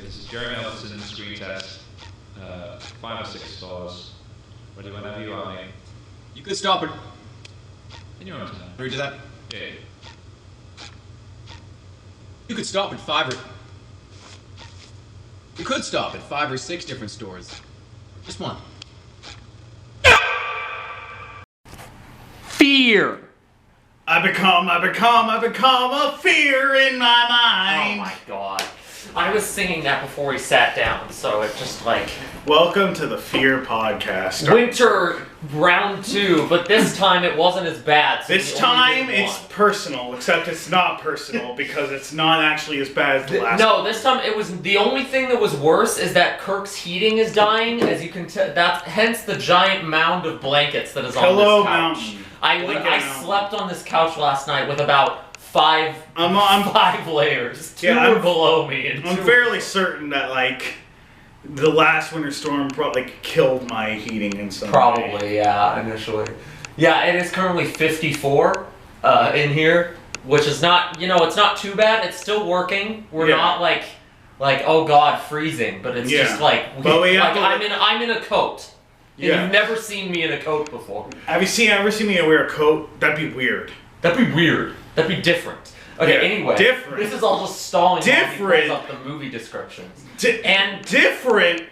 This is Jeremy Elton screen test. 5 or 6 stars. Ready whenever you are, mate. You could stop it. In your own time. Read to that. Yeah. You could stop at 5 or... You could stop at 5 or 6 different stores. Just one. Fear! I become a fear in my mind. Oh my god. I was singing that before we sat down, so it just like... Welcome to the Fear Podcast. Winter round 2, but this time it wasn't as bad. So This time it's personal, except it's not personal because it's not actually as bad as the last No, one. this time it was... The only thing that was worse is that Kirk's heating is dying, as you can tell. That's hence the giant mound of blankets that is on this couch. Mountain. I slept on this couch last night with about five layers. Two were below me. And I'm fairly certain that, like, the last winter storm probably killed my heating in some way. Probably, yeah, initially. Yeah, it is currently 54 in here, which is not, it's not too bad. It's still working. We're not like, oh god, freezing, but it's just like, I'm in a coat. And you've never seen me in a coat before. Ever seen me wear a coat? That'd be weird. That'd be weird. That'd be differed. Okay, anyway. Different. This is all just stalling Different. while he pulls up the movie descriptions. Different.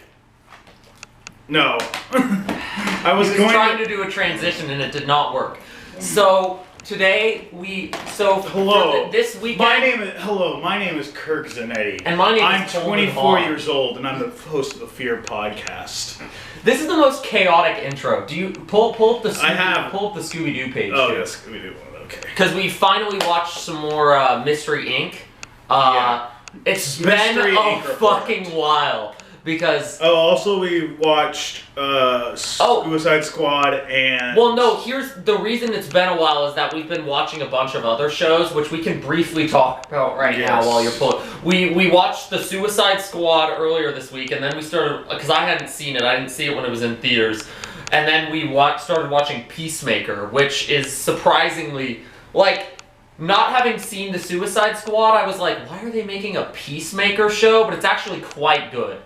No. I was trying to do a transition and it did not work. So today hello. This weekend. My name is Kirk Zanetti. And my name I'm is 24 years old and I'm the host of the Fear Podcast. This is the most chaotic intro. Do you pull up the Scooby-Doo page? Oh yeah, Scooby-Doo one. Okay. Because we finally watched some more Mystery Inc. It's been a fucking while. Because... Oh, also we watched Suicide Squad and... Well, no, here's the reason it's been a while is that we've been watching a bunch of other shows, which we can briefly talk about now while you're pulling. We watched the Suicide Squad earlier this week, and then we started... Because I hadn't seen it. I didn't see it when it was in theaters. And then we started watching Peacemaker, which is surprisingly... Like, not having seen the Suicide Squad, I was like, why are they making a Peacemaker show? But it's actually quite good.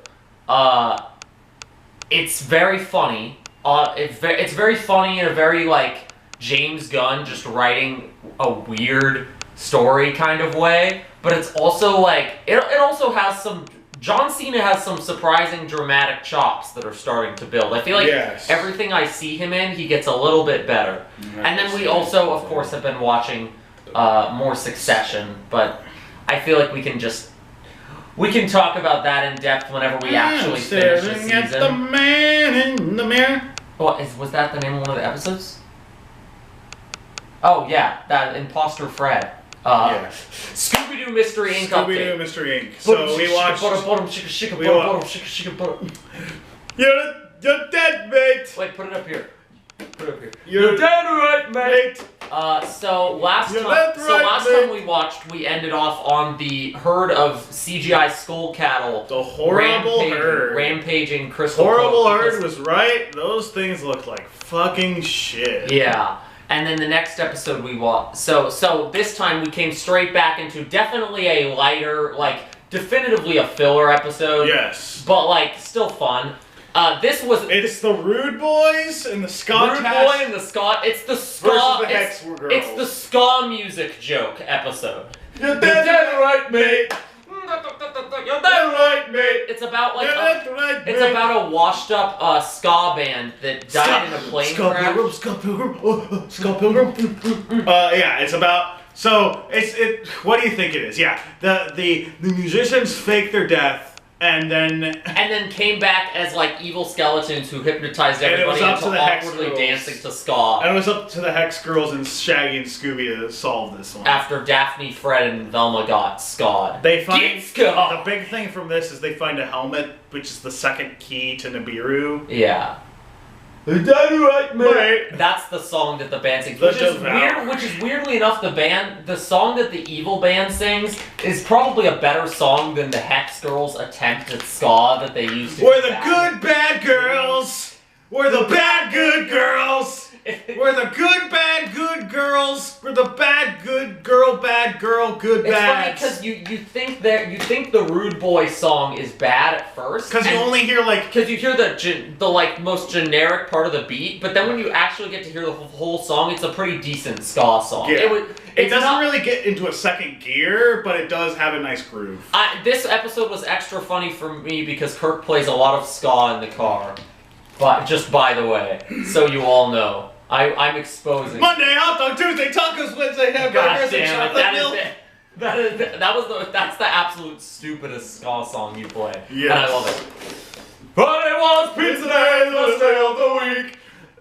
It's very funny. It's very funny in a very, like, James Gunn just writing a weird story kind of way. But it's also, like, it also has some... John Cena has some surprising dramatic chops that are starting to build. I feel like everything I see him in, he gets a little bit better. And then we also, of course, have been watching more Succession. But I feel like we can talk about that in depth whenever we actually finish the season. At the man in the mirror. Was that the name of one of the episodes? Oh yeah, that Imposter Fred. Scooby-Doo Mystery Inc. Scooby-Doo Mystery Inc. So we watched... You're dead, mate. Wait, put it up here. You're dead right, mate. So last time we watched, we ended off on the herd of CGI skull cattle. The horrible herd. Rampaging Crystal Horrible herd was right. Those things looked like fucking shit. Yeah. And then the next episode we watched. So this time we came straight back into definitely a lighter, like definitively a filler episode. Yes. But like still fun. It's the Rude Boys and the Scott. Rude Boy and the Scott. It's the ska. Versus the Hex Girls. It's the ska music joke episode. You're dead right, mate. You're dead right, mate. It's about like about a washed up ska band that died in a plane crash. Scott Pilgrim. Yeah, it's about. So what do you think it is? Yeah, the musicians fake their death. And then came back as like evil skeletons who hypnotized everybody into awkwardly dancing to ska. And it was up to the Hex Girls and Shaggy and Scooby to solve this one. After Daphne, Fred, and Velma got skawed. The big thing from this is they find a helmet, which is the second key to Nibiru. Yeah. Right, that's the song that the band sings, which is weirdly enough the song that the evil band sings is probably a better song than the Hex Girls' attempt at ska that they used to. We're the good bad girls. We're the bad good girls. We're the good, bad, good girls. We're the bad, good girl, good It's bad. funny because you think the Rude Boy song is bad at first. Because you only hear like. Because you hear the like most generic part of the beat, but then when you actually get to hear the whole song, it's a pretty decent ska song. Yeah. It doesn't really get into a second gear, but it does have a nice groove. This episode was extra funny for me because Kirk plays a lot of ska in the car. But just by the way, so you all know, I'm exposing. Monday hot dog, Tuesday tacos, Wednesday hamburgers, and chocolate milk. That's the absolute stupidest ska song you play. Yes. And I love it. But it was pizza day, the last day of the week.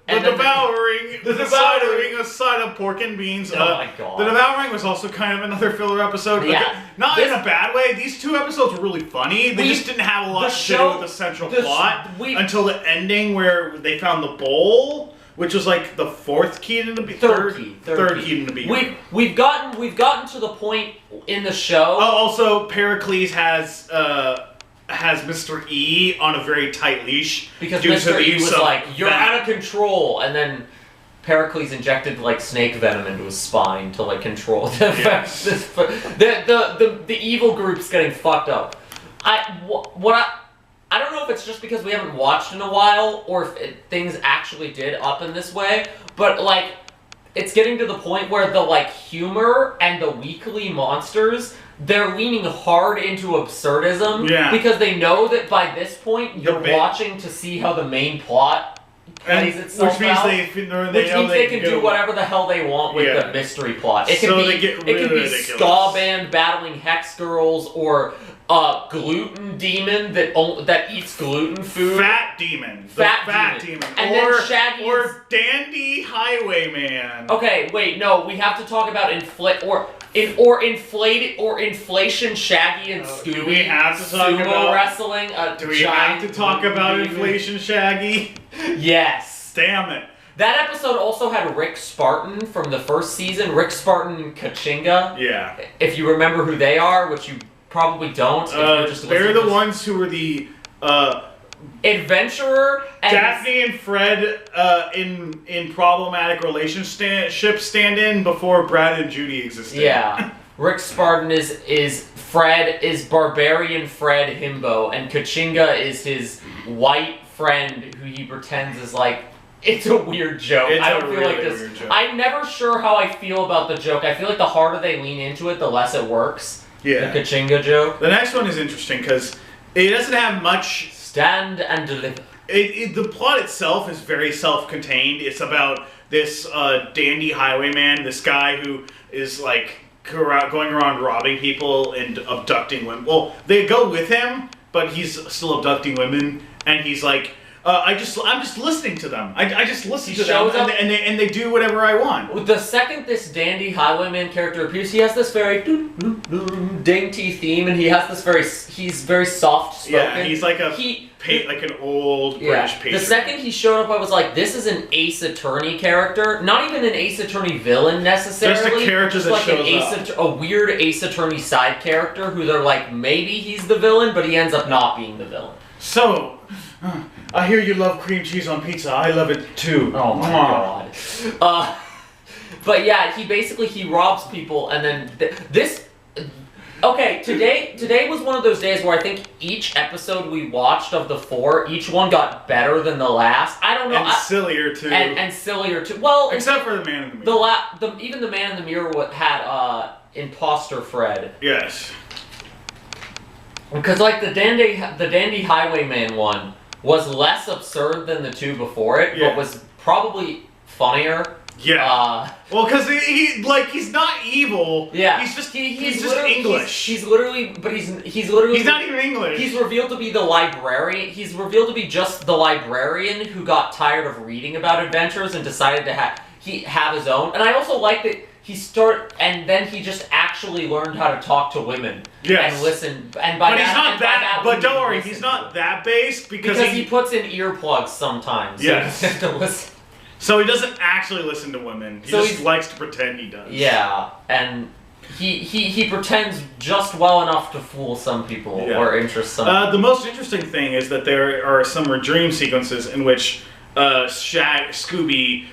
The devouring a side of pork and beans. Oh my god. The devouring was also kind of another filler episode. Yeah. Not in a bad way. These two episodes were really funny. They just didn't have a lot to do with the central plot until the ending where they found the bowl, which was like the fourth key in the third key in the beginning. We've gotten to the point in the show. Oh, also Pericles has Mr. E on a very tight leash because Mr. E was like, "You're out of control," and then Pericles injected like snake venom into his spine to like control the effects. The evil group's getting fucked up. I don't know if it's just because we haven't watched in a while or if things actually did up in this way, but like it's getting to the point where the like humor and the weekly monsters, they're leaning hard into absurdism because they know that by this point you're watching to see how the main plot plays itself which means out. Which means they can do whatever the hell they want with the mystery plot. It can be ska band battling hex girls or a gluten demon that eats gluten food. Fat demon. Fat demon. And then Shaggy or dandy highwayman. Okay, wait, no, we have to talk about inflation Shaggy and Scooby. Do we have to talk about wrestling? Do we have to talk about inflation Shaggy? Yes. Damn it. That episode also had Rick Spartan from the first season. Rick Spartan and Kachinga. Yeah. If you remember who they are, which you probably don't. They're the ones who were the adventurer and Daphne and Fred in problematic relationship stand-in before Brad and Judy existed. Yeah. Rick Spartan is Barbarian Fred Himbo, and Kachinga is his white friend who he pretends is like. It's a weird joke. I don't feel like this. I'm never sure how I feel about the joke. I feel like the harder they lean into it, the less it works. Yeah. The Kachinga joke. The next one is interesting because it doesn't have much. Stand and deliver. The plot itself is very self-contained. It's about this dandy highwayman, this guy who is like going around robbing people and abducting women. Well, they go with him, but he's still abducting women, and he's like, I'm just listening to them. I just listen to them, and they do whatever I want. The second this dandy highwayman character appears, he has this very dainty theme, and he's very soft spoken. Yeah, he's like like an old British patron. The second he showed up, I was like, this is an Ace Attorney character. Not even an Ace Attorney villain necessarily. Just a character that like shows a weird Ace Attorney side character who they're like, maybe he's the villain, but he ends up not being the villain. So, I hear you love cream cheese on pizza. I love it too. Oh my god. But yeah, he robs people, and then this. Okay, today was one of those days where I think each episode we watched of the 4, each one got better than the last. I don't know. And sillier too. And sillier too. Well, except for the Man in the Mirror. Even the Man in the Mirror had Imposter Fred. Yes. Because like the dandy highwayman one was less absurd than the 2 before it, but was probably funnier. Yeah. Well, because he's not evil. Yeah. He's just English. He's literally not even English. He's revealed to be the librarian. He's revealed to be just the librarian who got tired of reading about adventures and decided to have his own. And I also like that and then he just actually learned how to talk to women. Yes. And listen. But don't worry, he's not that based because he puts in earplugs sometimes. Yes. So he has to listen. So he doesn't actually listen to women. He just likes to pretend he does. Yeah, and he pretends just well enough to fool some people or interest some people. The most interesting thing is that there are some dream sequences in which Scooby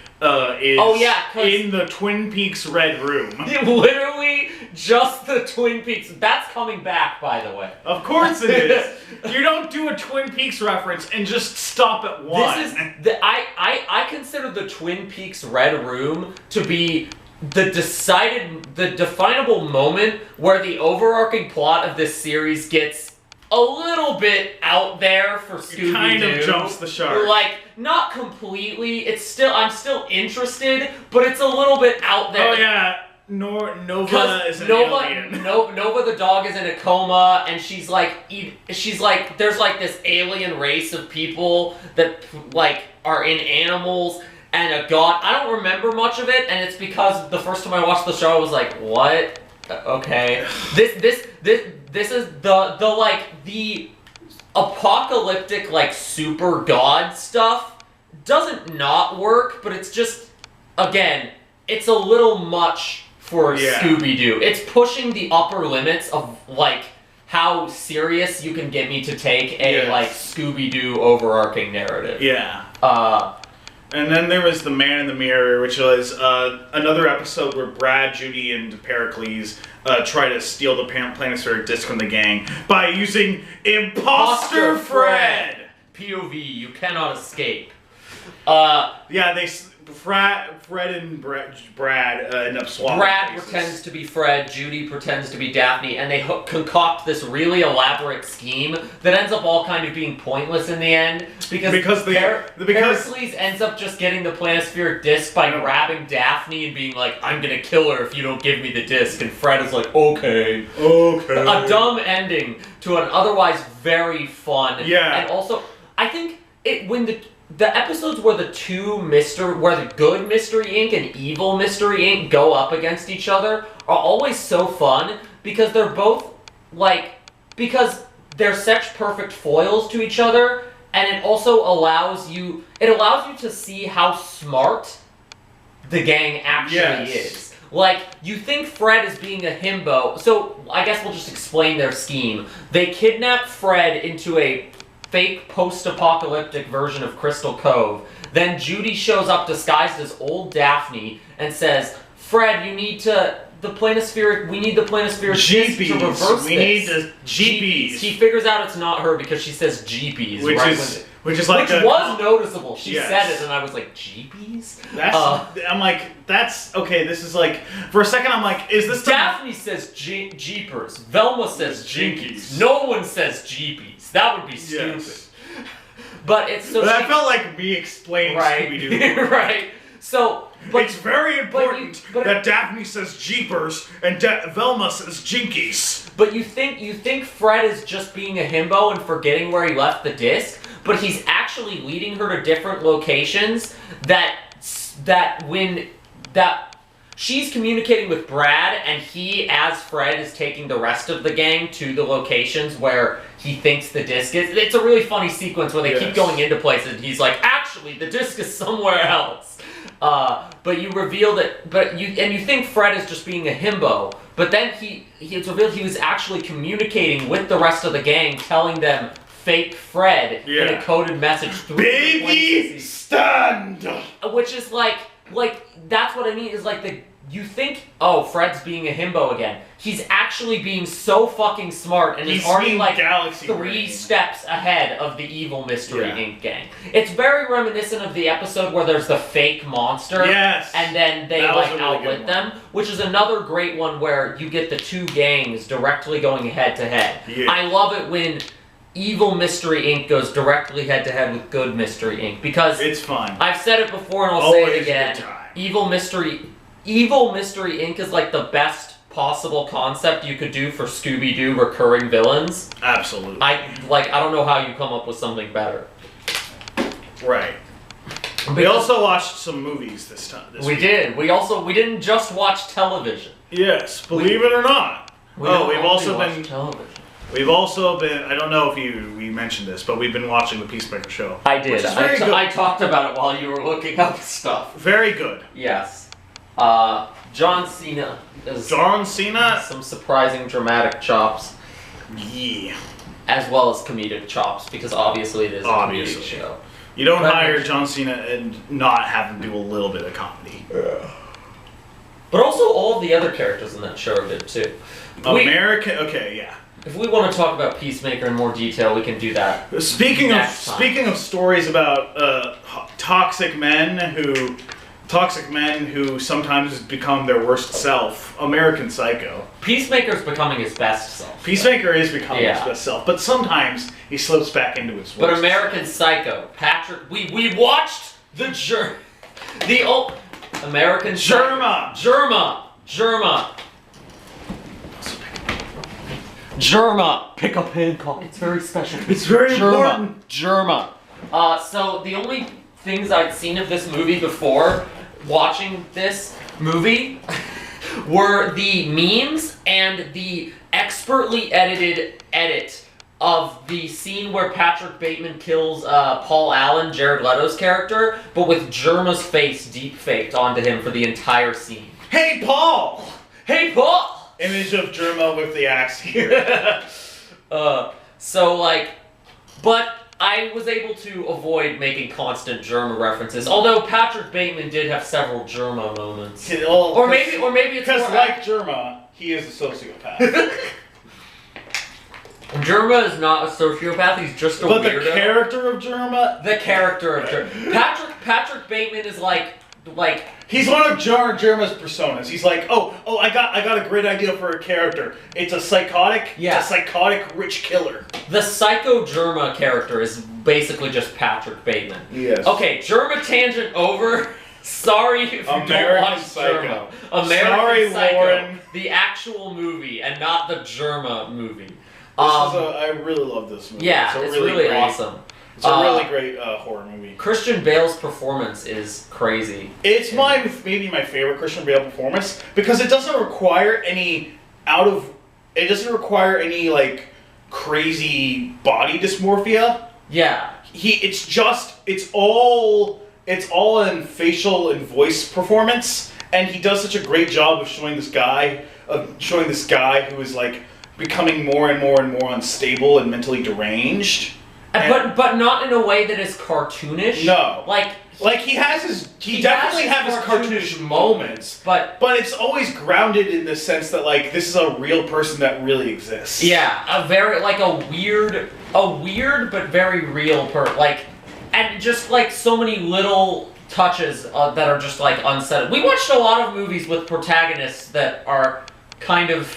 is Oh, yeah, 'cause- in the Twin Peaks Red Room. Literally, just the Twin Peaks. That's coming back, by the way. Of course it is. You don't do a Twin Peaks reference and just stop at one. This is I consider the Twin Peaks Red Room to be the definable moment where the overarching plot of this series gets a little bit out there for Scooby-Doo. Kind of jumps the shark. Like, not completely. I'm still interested, but it's a little bit out there. Oh yeah, Nova is an alien. Nova the dog is in a coma, and she's like, there's like this alien race of people that like are in animals and a god. I don't remember much of it, and it's because the first time I watched the show, I was like, what? Okay, this is the apocalyptic like super god stuff doesn't not work, but it's just, again, it's a little much for Scooby-Doo. It's pushing the upper limits of like how serious you can get me to take a like Scooby-Doo overarching narrative. Yeah. And then there was The Man in the Mirror, which was another episode where Brad, Judy, and Pericles try to steal the planispheric disc from the gang by using Imposter Fred! POV, you cannot escape. Fred and Brad end up swapping Brad places. pretends to be Fred, Judy pretends to be Daphne, and they concoct this really elaborate scheme that ends up all kind of being pointless in the end because Pericles ends up just getting the planispheric disc by grabbing Daphne and being like, I'm gonna kill her if you don't give me the disc, and Fred is like, okay. A dumb ending to an otherwise very fun. Yeah. And also, I think when the episodes where the good Mystery Inc. and evil Mystery Inc. go up against each other are always so fun because they're both because they're such perfect foils to each other, and it also allows you to see how smart the gang actually is. Like, you think Fred is being a himbo, so I guess we'll just explain their scheme. They kidnap Fred into a fake post-apocalyptic version of Crystal Cove. Then Judy shows up disguised as old Daphne and says, Fred, we need the planispheric disc to reverse this. We need the Jeepies. He figures out it's not her because she says Jeepies. Which was noticeable. She said it and I was like, Jeepies? I'm like, that's, okay, this is like, for a second I'm like, is this Daphne says Jeepers. Velma says Jinkies. No one says Jeepies. That would be stupid. Yes. But it's so. But that felt like me explaining Scooby-Doo. Right. So. But, it's very important that Daphne says Jeepers and Velma says Jinkies. But you think Fred is just being a himbo and forgetting where he left the disc, but he's actually leading her to different locations she's communicating with Brad, and he, as Fred, is taking the rest of the gang to the locations where he thinks the disc is. It's a really funny sequence where they keep going into places, and he's like, actually, the disc is somewhere else. But you reveal that, you think Fred is just being a himbo, but then it's revealed he was actually communicating with the rest of the gang, telling them fake Fred in a coded message through Baby, stand! Which is like, that's what I mean, is like you think, oh, Fred's being a himbo again. He's actually being so fucking smart, and he's already like three steps ahead of the evil Mystery Inc. gang. It's very reminiscent of the episode where there's the fake monster, and then they outwit them, which is another great one where you get the two gangs directly going head to head. I love it when Evil Mystery Inc. goes directly head to head with Good Mystery Inc. because it's fun. I've said it before and I'll say it again. Evil Mystery Inc. is like the best possible concept you could do for Scooby-Doo recurring villains. Absolutely. I don't know how you come up with something better. Right. We also watched some movies this week. Did. We didn't just watch television. Yes, believe it or not. We've also been television. We've also been, I don't know if we mentioned this, but we've been watching the Peacemaker show. I did. I talked about it while you were looking up stuff. Very good. Yes. John Cena. Some surprising dramatic chops. Yeah. As well as comedic chops, because obviously it is a comedic show. You don't hire John Cena and not have him do a little bit of comedy. But also all of the other characters in that show are good too. Okay, yeah. If we want to talk about Peacemaker in more detail, we can do that. Speaking of stories about toxic men who sometimes become their worst self, American Psycho. Peacemaker's becoming his best self. Peacemaker is becoming his best self, but sometimes he slips back into his worst. But American Psycho, Patrick, we watched American Germa. Pick up Hancock. It's very special. It's very important. Germa. So the only things I'd seen of this movie before watching this movie were the memes and the expertly edited edit of the scene where Patrick Bateman kills Paul Allen, Jared Leto's character, but with Germa's face deep faked onto him for the entire scene. Hey, Paul! Hey, Paul! Image of Germa with the axe here. But I was able to avoid making constant Germa references, although Patrick Bateman did have several Germa moments. Or maybe it's because more like Germa, he is a sociopath. Germa is not a sociopath, he's just a weirdo. But the character of Germa? The character of Germa. Patrick Bateman is like he's one of Germa's personas. He's like, oh, I got a great idea for a character. It's a psychotic rich killer. The Psycho Germa character is basically just Patrick Bateman. Yes. Okay, Germa tangent over. Sorry if you don't watch Psycho. Germa. Sorry, Psycho, Lauren. the actual movie and not the Germa movie. I really love this movie. Yeah, it's really awesome. It's a really great horror movie. Christian Bale's performance is crazy. It's maybe my favorite Christian Bale performance because it doesn't require any like crazy body dysmorphia. Yeah. It's all in facial and voice performance, and he does such a great job of showing this guy who is like becoming more and more and more unstable and mentally deranged. But not in a way that is cartoonish. No. He definitely has his cartoonish moments, but it's always grounded in the sense that like this is a real person that really exists. Yeah, a weird but very real and just like so many little touches that are just like unsettling. We watched a lot of movies with protagonists that are kind of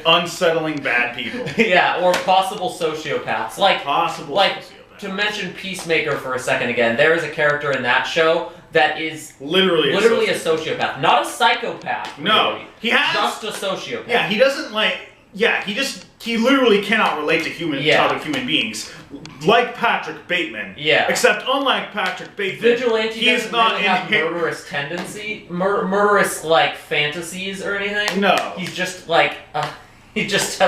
unsettling bad people. Yeah, or possible sociopaths. Sociopaths. To mention Peacemaker for a second again, there is a character in that show that is literally a sociopath. Not a psychopath. No. Really. Just a sociopath. Yeah, he doesn't he literally cannot relate to other human beings. Like Patrick Bateman. Yeah. Except unlike Patrick Bateman, Vigilante he is not really have murderous tendency, murderous like fantasies or anything. No. He's just like he just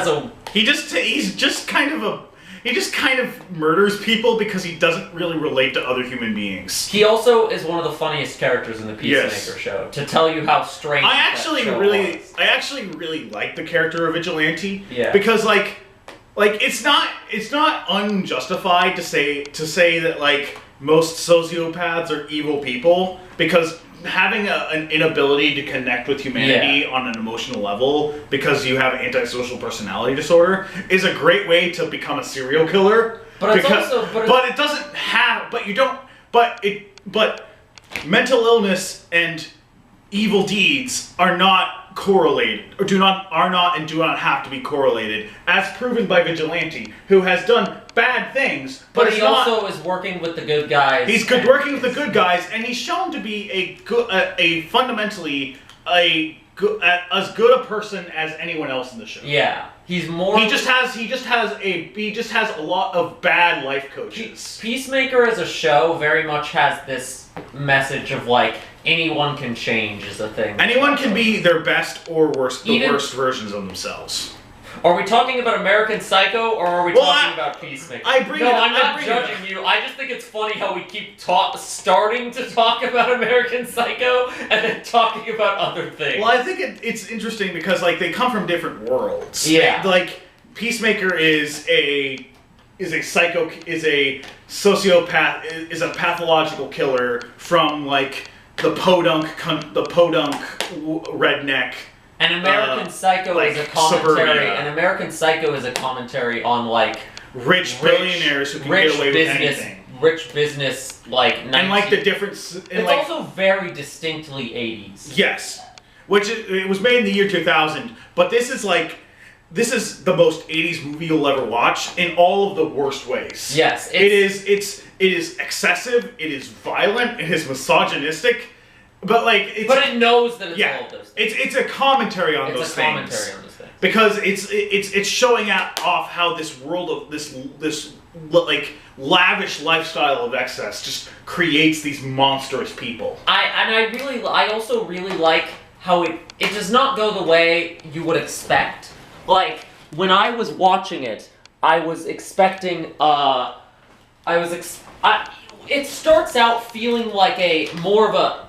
kind of murders people because he doesn't really relate to other human beings. He also is one of the funniest characters in the Peacemaker show. To tell you how strange I actually really like the character of Vigilante. Yeah. Because like it's not unjustified to say that like most sociopaths are evil people, because having an inability to connect with humanity on an emotional level because you have antisocial personality disorder is a great way to become a serial killer. But mental illness and evil deeds are not correlated, or do not have to be correlated, as proven by Vigilante, who has done bad things, but he also is working with the good guys. He's working with the good guys, and he's shown to be fundamentally as good a person as anyone else in the show. Yeah, he's more. He just has a lot of bad life coaches. Peacemaker as a show very much has this message of like anyone can change is a thing. Anyone can be their best or worst versions of themselves. Are we talking about American Psycho, or are we talking about Peacemaker? I'm not judging you. I just think it's funny how we keep starting to talk about American Psycho and then talking about other things. Well, I think it's interesting because like they come from different worlds. Yeah. Like Peacemaker is is a sociopath, is a pathological killer from like the podunk redneck. An American Psycho like is a commentary. suburbia. An American Psycho is a commentary on like Rich billionaires who can get away with anything. Rich business, like 19... And like the difference. It's also very distinctly 80s. Yes, which it was made in the year 2000, but this is the most 80s movie you'll ever watch in all of the worst ways. Yes, it is excessive. It is violent. It is misogynistic. But it knows that it's all of those things. It's a commentary on those things. Because it's showing off how this world of this like lavish lifestyle of excess just creates these monstrous people. I also really like how it does not go the way you would expect. Like when I was watching it, I was expecting it starts out feeling like more of a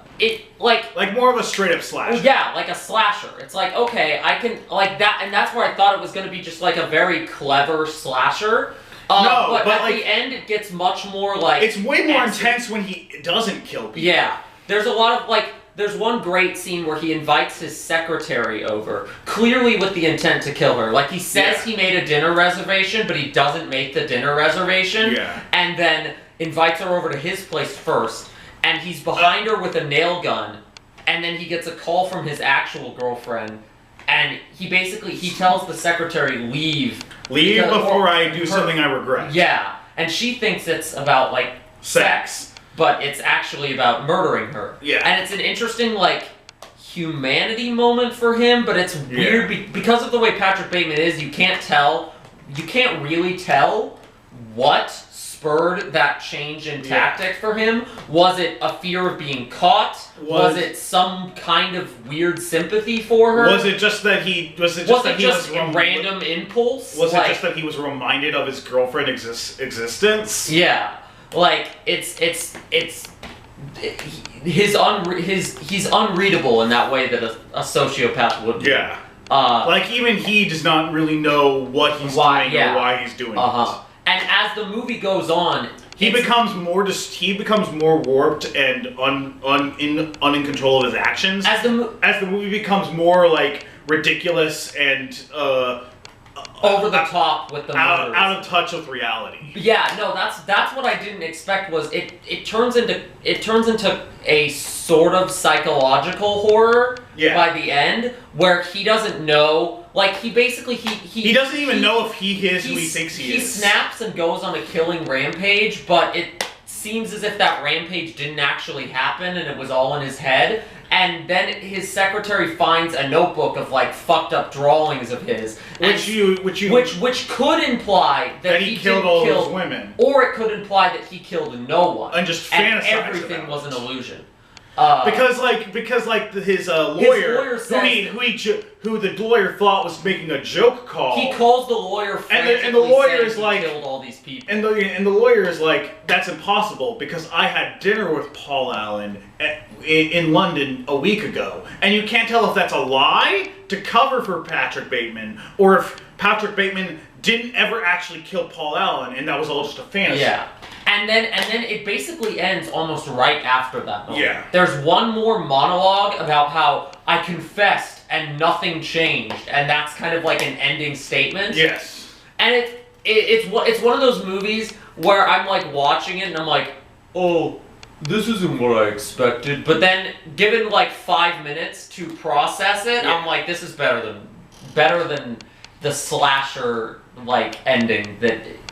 straight up slasher. Yeah, like a slasher. It's like, okay, I can like that, and that's where I thought it was going to be just like a very clever slasher. But at the end, it gets much more like it's way more intense when he doesn't kill people. Yeah, there's a lot of there's one great scene where he invites his secretary over, clearly with the intent to kill her. Like he says he made a dinner reservation, but he doesn't make the dinner reservation. Yeah, and then invites her over to his place first. And he's behind her with a nail gun, and then he gets a call from his actual girlfriend, and he tells the secretary, leave before I do something I regret. Yeah, and she thinks it's about sex, but it's actually about murdering her. Yeah, and it's an interesting humanity moment for him, but it's weird because of the way Patrick Bateman is. You can't really tell what spurred that change in tactic for him. Was it a fear of being caught? Was it some kind of weird sympathy for her? Was it just that he was a random impulse? Was it just that he was reminded of his girlfriend's existence? Yeah, he's unreadable in that way that a sociopath would be. Yeah. Even he does not really know what he's doing or why he's doing it. And as the movie goes on, he becomes more warped and in control of his actions. As the movie becomes more ridiculous and over the top with the murders. Out of touch with reality. Yeah, no, that's what I didn't expect. Was it turns into a sort of psychological horror by the end, where he doesn't know. He doesn't even know if he is who he thinks he is. He snaps and goes on a killing rampage, but it seems as if that rampage didn't actually happen and it was all in his head. And then his secretary finds a notebook of fucked up drawings of his, which could imply that he killed all those women, or it could imply that he killed no one and just fantasized everything was an illusion. Because his lawyer says, who the lawyer thought was making a joke call. He calls the lawyer and the lawyer is killed all these people. And the lawyer is like, that's impossible because I had dinner with Paul Allen in London a week ago, and you can't tell if that's a lie to cover for Patrick Bateman or if Patrick Bateman didn't ever actually kill Paul Allen and that was all just a fantasy. Yeah. And then it basically ends almost right after that moment. Yeah. There's one more monologue about how I confessed and nothing changed, and that's kind of like an ending statement. Yes. And it's one of those movies where I'm watching it and I'm like, oh, this isn't what I expected. But then given 5 minutes to process it, I'm like, this is better than the slasher ending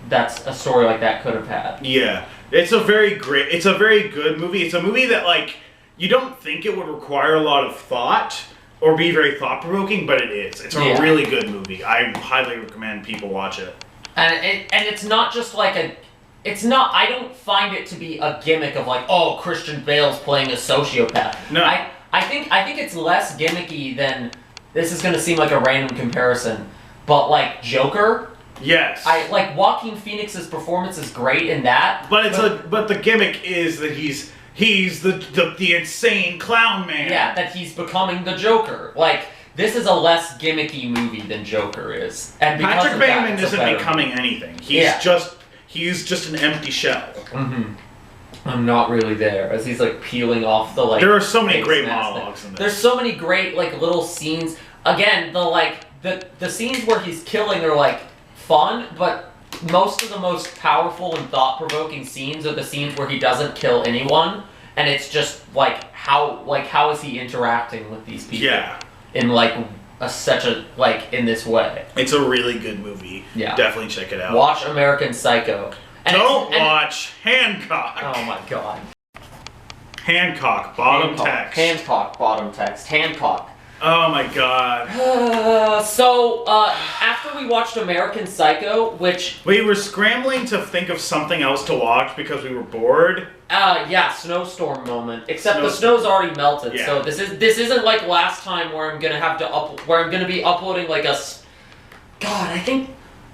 that's a story like that could have had. Yeah. It's a very good movie. It's a movie that you don't think it would require a lot of thought or be very thought-provoking, but it is. It's a really good movie. I highly recommend people watch it. And it's not just I don't find it to be a gimmick of oh, Christian Bale's playing a sociopath. No. I think it's less gimmicky than, this is going to seem like a random comparison, but Joker. Yes. Joaquin Phoenix's performance is great in that. But the gimmick is that he's the insane clown man. Yeah, that he's becoming the Joker. This is a less gimmicky movie than Joker is. And Patrick Bateman isn't becoming anything. He's just he's just an empty shell. Mm-hmm. I'm not really there, as he's like peeling off the like. There are so many great mask monologues in this. There's so many great like little scenes. Again, the scenes where he's killing are like fun, but most of the most powerful and thought-provoking scenes are the scenes where he doesn't kill anyone, and it's just like how is he interacting with these people? Yeah. In like such a in this way. It's a really good movie. Yeah. Definitely check it out. Watch American Psycho. Don't watch Hancock. Oh my god. Hancock, bottom text. Hancock, bottom text. Hancock. Oh my god. After we watched American Psycho, which... We were scrambling to think of something else to watch because we were bored. Yeah, snowstorm moment. Except the snow's already melted, yeah. so this isn't like last time where I'm gonna have to where I'm gonna be uploading like a...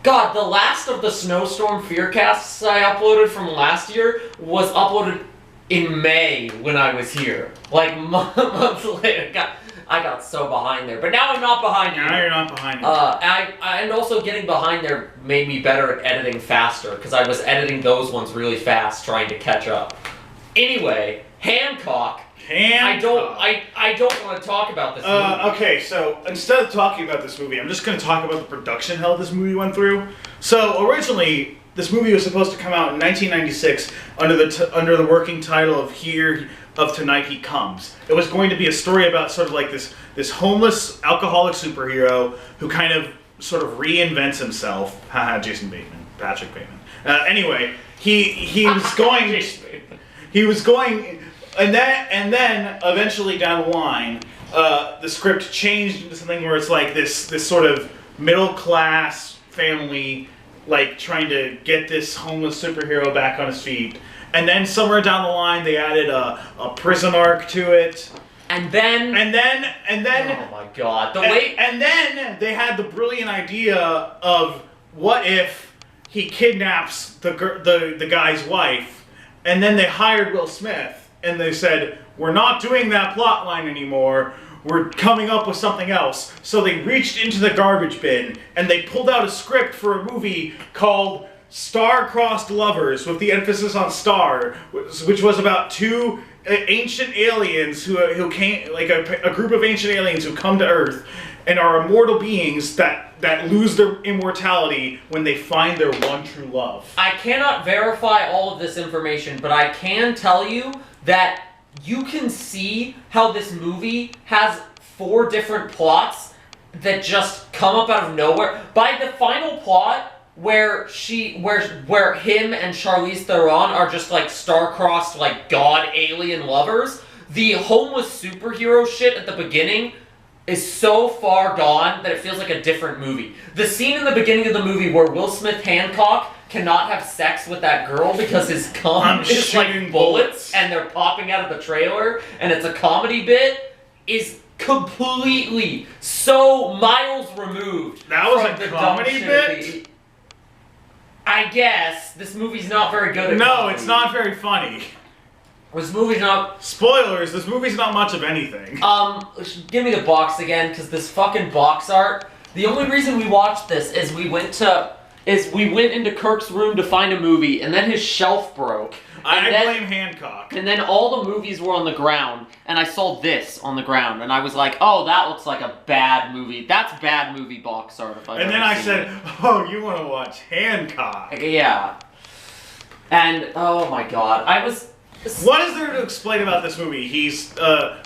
God, the last of the Snowstorm FEARcasts I uploaded from last year was uploaded in May when I was here. Like, months later. I got so behind there. But now I'm not behind you. Now you're not behind. And also getting behind there made me better at editing faster, because I was editing those ones really fast, trying to catch up. Anyway, Hancock. I don't want to talk about this movie. Okay, so instead of talking about this movie, I'm just going to talk about the production hell this movie went through. So originally, this movie was supposed to come out in 1996 under the working title of Tonight He Comes. It was going to be a story about sort of like this homeless alcoholic superhero who kind of sort of reinvents himself. Haha, Jason Bateman, Patrick Bateman. Anyway, he was going. And then eventually down the line, the script changed into something where it's like this sort of middle class family, like trying to get this homeless superhero back on his feet. And then somewhere down the line, they added a prison arc to it. And then. Oh my god! And then they had the brilliant idea of what if he kidnaps the guy's wife, and then they hired Will Smith. And they said, we're not doing that plot line anymore. We're coming up with something else. So they reached into the garbage bin and they pulled out a script for a movie called Star-Crossed Lovers, with the emphasis on star, which was about two ancient aliens who came, like a group of ancient aliens who come to Earth and are immortal beings that lose their immortality when they find their one true love. I cannot verify all of this information, but I can tell you that you can see how this movie has 4 different plots that just come up out of nowhere. By the final plot, where him and Charlize Theron are just like star-crossed, like god alien lovers, the homeless superhero shit at the beginning is so far gone that it feels like a different movie. The scene in the beginning of the movie where Will Smith Hancock cannot have sex with that girl because his cum is like bullets and they're popping out of the trailer and it's a comedy bit is completely so miles removed. That was from a the comedy bit? I guess. This movie's not very good at No, comedy. it's not very funny. This movie's not... Spoilers, this movie's not much of anything. Give me the box again, because this fucking box art... The only reason we watched this is we went into Kirk's room to find a movie, and then his shelf broke. I blame Hancock. And then all the movies were on the ground, and I saw this on the ground, and I was like, oh, that looks like a bad movie. That's bad movie box art if I've And then I said, oh, you want to watch Hancock? Yeah. And, oh my god, I was... What is there to explain about this movie? He's,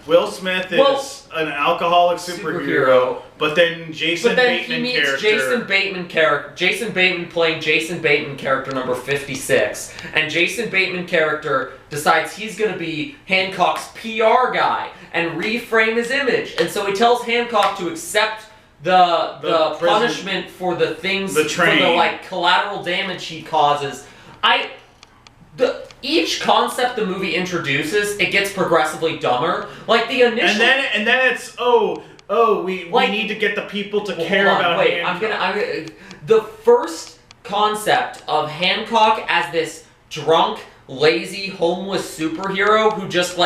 Will Smith is an alcoholic superhero, but then Jason Bateman he meets character... Jason Bateman playing Jason Bateman character number 56, and Jason Bateman character decides he's gonna be Hancock's PR guy and reframe his image, and so he tells Hancock to accept the punishment for the things, for the like collateral damage he causes. Each concept the movie introduces, it gets progressively dumber. Like the initial, and then it's we need to get the people to care about Hancock. The first concept of Hancock as this drunk, lazy, homeless superhero who just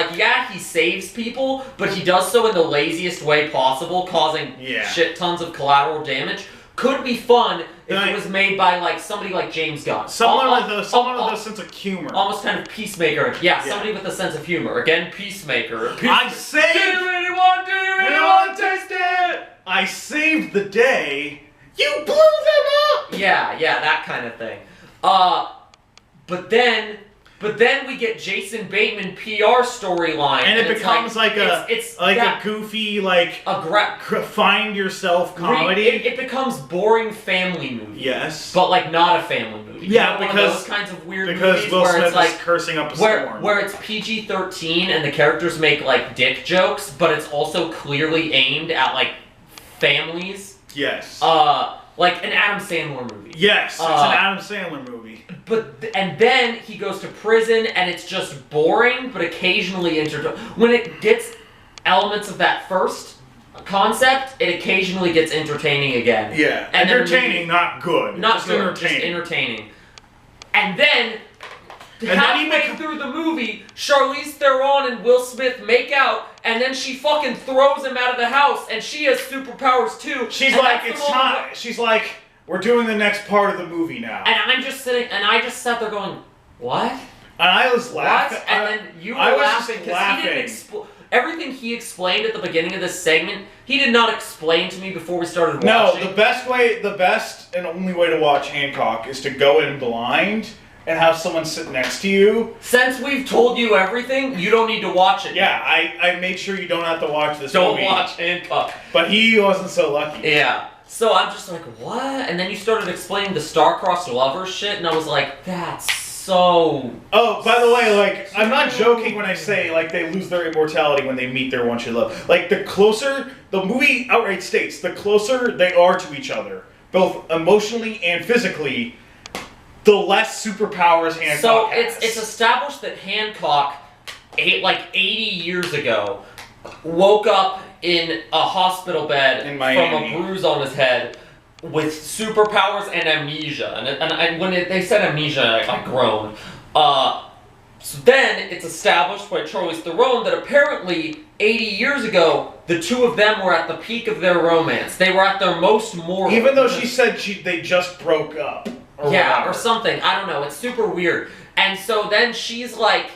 he saves people, but he does so in the laziest way possible, causing shit tons of collateral damage, could be fun if it was made by like somebody like James Gunn. Someone with a sense of humor. Almost kind of Peacemaker. Yeah, somebody with a sense of humor. Again, Peacemaker. I saved. Do you really want to taste it? I saved the day. You blew them up. Yeah, that kind of thing. But then we get Jason Bateman PR storyline, and it becomes like a goofy find yourself comedy. It becomes boring family movie. Yes, but like not a family movie. Yeah, because one of those kinds of weird because movies Will where Smith it's like is cursing up a storm. Where it's PG-13 and the characters make like dick jokes, but it's also clearly aimed at like families. Yes. Like an Adam Sandler movie. Yes, it's an Adam Sandler movie. And then he goes to prison, and it's just boring, but occasionally when it gets elements of that first concept, it occasionally gets entertaining again. Yeah, and entertaining, not good. Not just good, entertaining. just entertaining. And then halfway through the movie, Charlize Theron and Will Smith make out, and then she fucking throws him out of the house, and she has superpowers too. She's like, it's time. She's like, we're doing the next part of the movie now. And I just sat there going, what? And I was laughing. What? And then you were laughing because he didn't everything he explained at the beginning of this segment, he did not explain to me before we started watching. No, the best and only way to watch Hancock is to go in blind and have someone sit next to you. Since we've told you everything, you don't need to watch it. Yeah, I made sure you don't have to watch this movie. Don't watch Hancock. But he wasn't so lucky. Yeah. So I'm just like, what? And then you started explaining the star-crossed lovers shit, and I was like, that's so... Oh, by the way, like, I'm not joking when I say, like, they lose their immortality when they meet their one true love. Like, the closer, the movie outright states, the closer they are to each other, both emotionally and physically, the less superpowers Hancock has. So it's established that Hancock, 80 years ago, woke up in a hospital bed in Miami from a bruise on his head with superpowers and amnesia. And when they said amnesia, I groaned. So then it's established by Charlize Theron that apparently 80 years ago, the two of them were at the peak of their romance. They were at their most mortal. Even though she said they just broke up. Or something. I don't know. It's super weird. And so then she's like,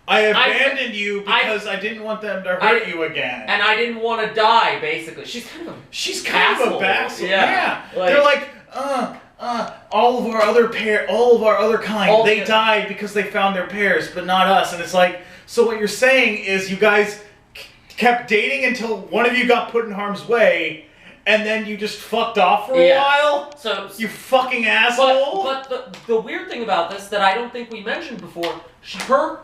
I abandoned you because I didn't want them to hurt you again. And I didn't want to die, basically. She's kind of a bastard. Yeah. They're like, all of our other kind, they died because they found their pairs, but not us. And it's like, so what you're saying is you guys kept dating until one of you got put in harm's way, and then you just fucked off for a while? So you fucking asshole. But the weird thing about this that I don't think we mentioned before, her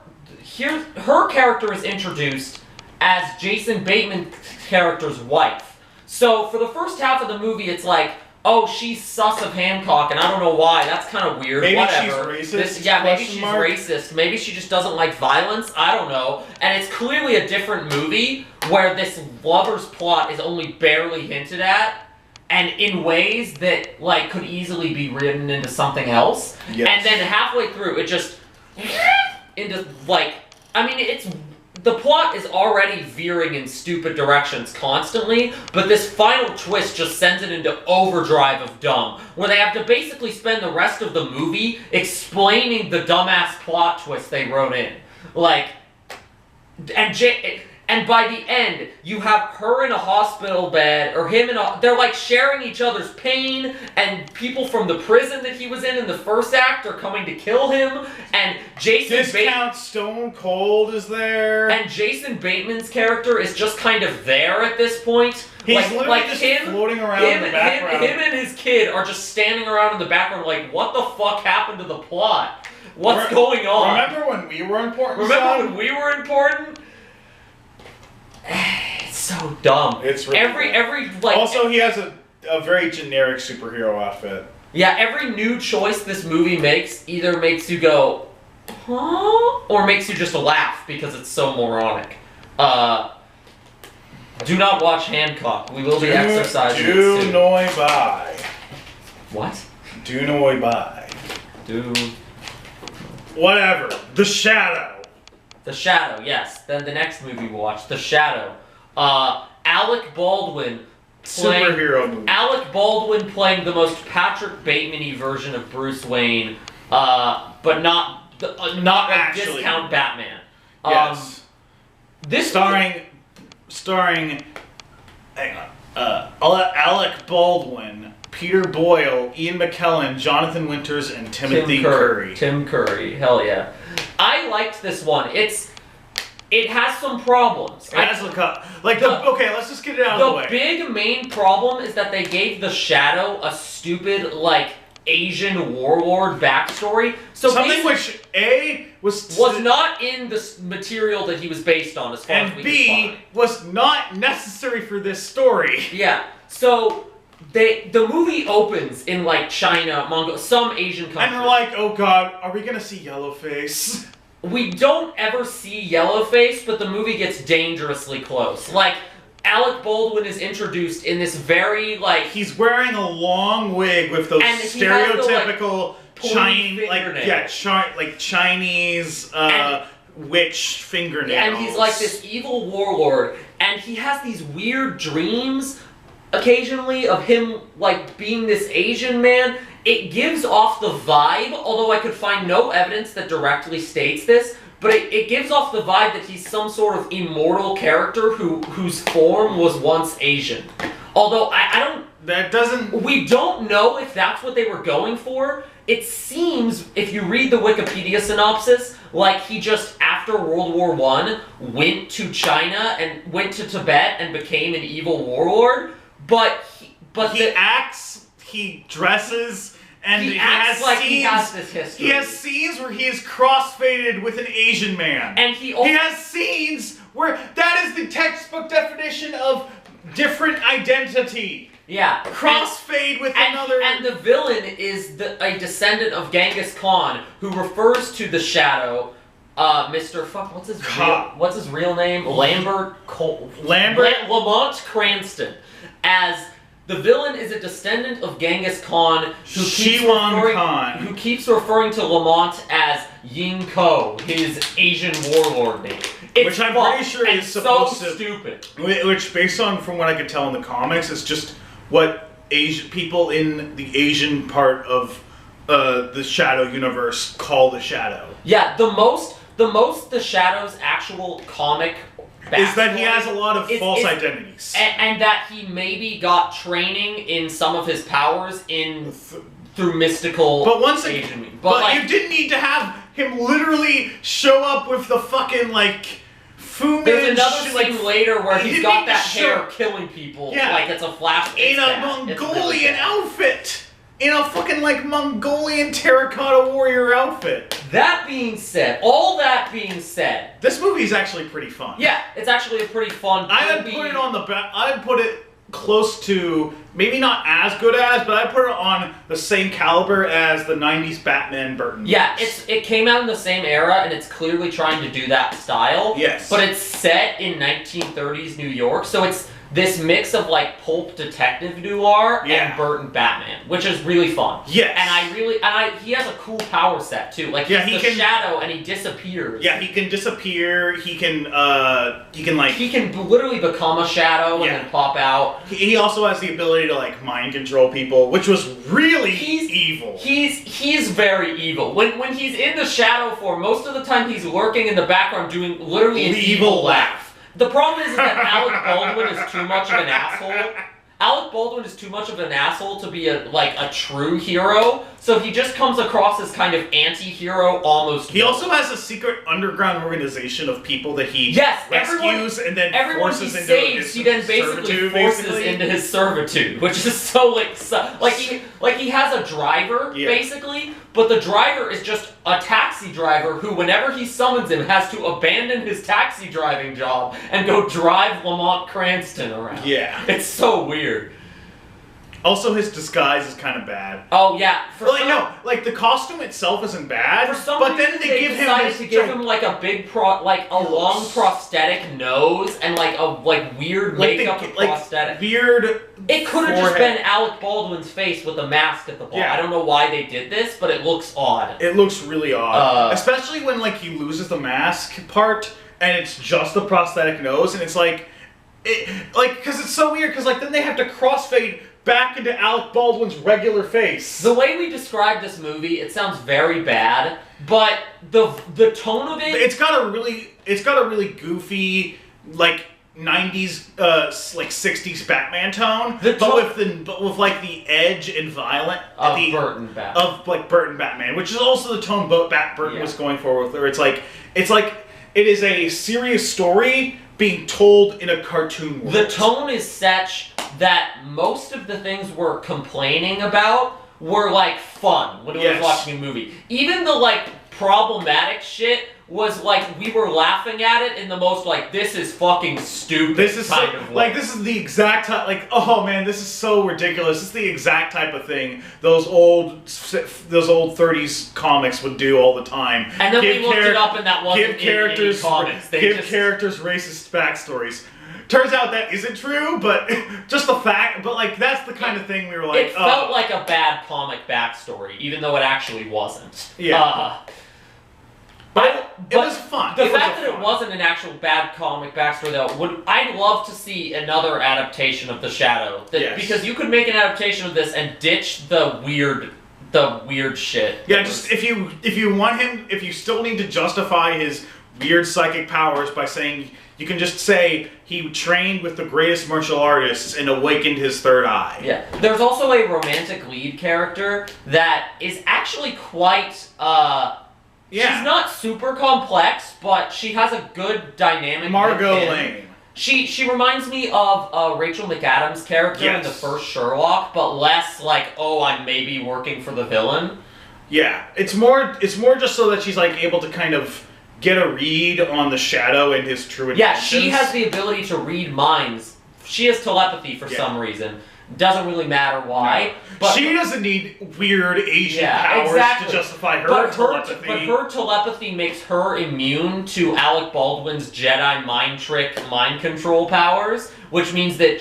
character is introduced as Jason Bateman's character's wife. So for the first half of the movie, it's like, oh, she's sus of Hancock, and I don't know why. That's kind of weird. Maybe Whatever. she's racist. Maybe she's racist. Maybe she just doesn't like violence. I don't know. And it's clearly a different movie where this lover's plot is only barely hinted at, and in ways that like could easily be written into something else. Yes. And then halfway through, it just into like, I mean, the plot is already veering in stupid directions constantly, but this final twist just sends it into overdrive of dumb, where they have to basically spend the rest of the movie explaining the dumbass plot twist they wrote in. Like, and by the end, you have her in a hospital bed, or him they're like sharing each other's pain, and people from the prison that he was in the first act are coming to kill him, and Discount Stone Cold is there. And Jason Bateman's character is just kind of there at this point. He's literally just floating around in the background. Him and his kid are just standing around in the background like, what the fuck happened to the plot? What's going on? Remember when we were important? When we were important? It's so dumb. It's really every like. Also, he has a very generic superhero outfit. Yeah, every new choice this movie makes either makes you go, huh? Or makes you just laugh because it's so moronic. Do not watch Hancock. We will be exercising it soon. Do noi bai. What? Do noi bai. Do. Whatever. The Shadow. The Shadow, yes. Then the next movie we'll watch, The Shadow. Alec Baldwin superhero movie. Alec Baldwin playing the most Patrick Bateman-y version of Bruce Wayne, but not a actually. discount Batman. Yes. This starring hang on. Alec Baldwin, Peter Boyle, Ian McKellen, Jonathan Winters, and Timothy Curry. Tim Curry, hell yeah. I liked this one. It has some problems. Let's just get it out of the way. The big main problem is that they gave the Shadow a stupid, like, Asian warlord backstory. So something which A was not in the material that he was based on, as far as we B can find. was not necessary for this story. Yeah. So the movie opens in like China, Mongolia, some Asian country. And we're like, oh god, are we gonna see Yellowface? We don't ever see Yellowface, but the movie gets dangerously close. Like, Alec Baldwin is introduced in this very, like... He's wearing a long wig with those stereotypical Chinese witch fingernails. And he's like this evil warlord, and he has these weird dreams occasionally of him, like, being this Asian man. It gives off the vibe, although I could find no evidence that directly states this, but it gives off the vibe that he's some sort of immortal character whose form was once Asian. Although I don't... That doesn't... We don't know if that's what they were going for. It seems, if you read the Wikipedia synopsis, like he just, after World War I, went to China and went to Tibet and became an evil warlord, but he acts, he dresses... And he acts like he has this history. He has scenes where he is crossfaded with an Asian man. And he has scenes where that is the textbook definition of different identity. Yeah. Crossfade with another... And the villain is a descendant of Genghis Khan, who refers to the Shadow, Mr. Fuck, what's his real name? Lamont Cranston, as... The villain is a descendant of Genghis Khan who keeps referring to Lamont as Ying Ko, his Asian warlord name. Which I'm pretty sure is supposed to... stupid. Which, based on from what I could tell in the comics, is just what Asian people in the Asian part of the Shadow universe call the Shadow. Yeah, the most the Shadow's actual comic is that he has a lot of false identities. And that he maybe got training in some of his powers through mystical Asian means. But you didn't need to have him literally show up with the fucking, like, Fu There's another scene later where he's got that hair killing people. Yeah. Like it's a flash. In a Mongolian outfit! In a fucking, like, Mongolian terracotta warrior outfit. That being said, all that being said... This movie's actually pretty fun. Yeah, it's actually a pretty fun movie. I'd put it close to, maybe not as good as, but I'd put it on the same caliber as the 90s Batman Burton movies. Yeah, it came out in the same era, and it's clearly trying to do that style. Yes. But it's set in 1930s New York, so it's this mix of, like, pulp detective noir and Burton Batman, which is really fun. Yes. And he has a cool power set, too. Like, he's the Shadow, and he disappears. Yeah, he can disappear, he can literally become a Shadow and then pop out. He also has the ability to, like, mind control people, which was really evil. He's very evil. When he's in the Shadow form, most of the time he's lurking in the background doing literally an evil laugh. The problem is that Alec Baldwin is too much of an asshole. Alec Baldwin is too much of an asshole to be a true hero, so he just comes across as kind of anti-hero almost. He also has a secret underground organization of people that he rescues and then forces into his he then basically forces into his servitude, which is so he has a driver basically, but the driver is just a taxi driver who, whenever he summons him, has to abandon his taxi driving job and go drive Lamont Cranston around. Yeah, it's so weird. Also, his disguise is kind of bad. Oh yeah, the costume itself isn't bad. For some reason, they decided to give him like a big long prosthetic nose and like weird makeup prosthetic. Weird. It could have just been Alec Baldwin's face with a mask at the bottom. I don't know why they did this, but it looks odd. It looks really odd, especially when he loses the mask part and it's just the prosthetic nose, and it's like. because it's so weird. Because then they have to crossfade back into Alec Baldwin's regular face. The way we describe this movie, it sounds very bad, but the tone of it. It's got a really goofy 90s, 60s Batman tone, but with the edge and violent of Burton Batman. Burton Batman, which is also the tone Burton was going for, where it is a serious story being told in a cartoon world. The tone is such that most of the things we're complaining about were fun when we were watching a movie. Even the problematic shit was we were laughing at it in the most this is fucking stupid kind of way. This is the exact type oh man, this is so ridiculous. This is the exact type of thing those old 30s comics would do all the time. And then we looked it up and that wasn't in any comics. Characters racist backstories. Turns out that isn't true, but just the fact, that's the kind of thing we were like, it felt like a bad comic backstory, even though it actually wasn't. Yeah. But it was fun. The fact that it wasn't an actual bad comic backstory, though, I'd love to see another adaptation of The Shadow. Because you could make an adaptation of this and ditch the weird shit. Yeah, just if you want him, if you still need to justify his weird psychic powers by saying, you can just say he trained with the greatest martial artists and awakened his third eye. Yeah. There's also a romantic lead character that is actually quite, she's not super complex, but she has a good dynamic. Margot Lane. She reminds me of Rachel McAdams' character in the first Sherlock, but less I'm maybe working for the villain. Yeah, it's more just so that she's able to kind of get a read on the Shadow and his true intentions. Yeah, she has the ability to read minds. She has telepathy for some reason. Doesn't really matter why. No. But she doesn't need weird Asian powers to justify her telepathy. But her telepathy makes her immune to Alec Baldwin's Jedi mind control powers, which means that